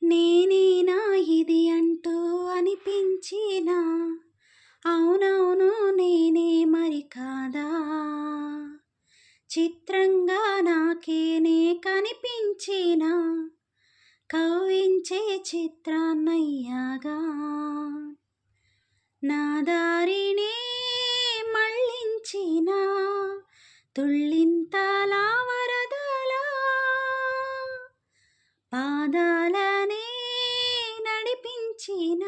నేనేనా ఇది అంటూ అనిపించినా, అవునవును నేనే మరి కాదా, చిత్రంగా నాకేనే కనిపించినా, కవ్వించే చిత్రాన్నయ్యాగా, నా దారినే మళ్ళించిన తుళ్ళింతలా వరదలా, పాదాలనే నడిపించిన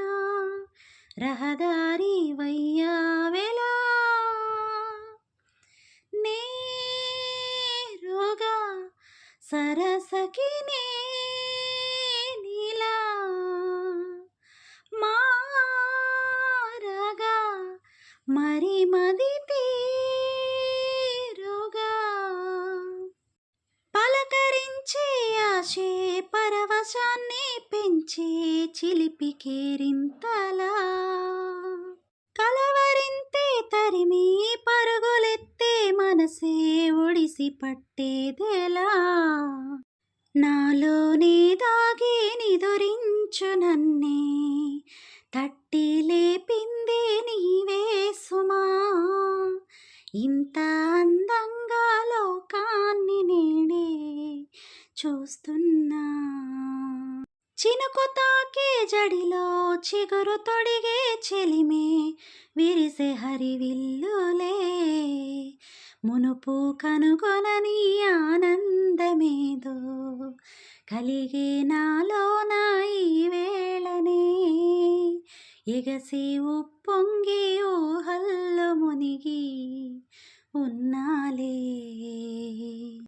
రహదారి వయ్యావెలా, నేరుగా సరసకి నేనిలా మారగా, మరి మది తీరుగా, పలకరించే ఆశే పరవశాన్ని పెంచే చిలిపి కేరింతలా, కలవరింతే తరిమి పరుగులెత్తే మనసే ఒడిసి పట్టేదెలా, నాలోనే దాగి నిదురించు నన్నే తట్టి లేపిందే నీవే సుమా, ఇంత అందంగా లోకాన్ని నేడే చూస్తున్నా, చినుకు తాకే జడిలో చిగురు తొడిగే చెలిమే విరిసే హరివిల్లులే, మునుపు కనుగొనని ఆనందమేదో కలిగే నాలోన ఈ వేళనే, ఎగసి ఉప్పొంగి ఊహల్లో మునిగి ఉన్నాలే.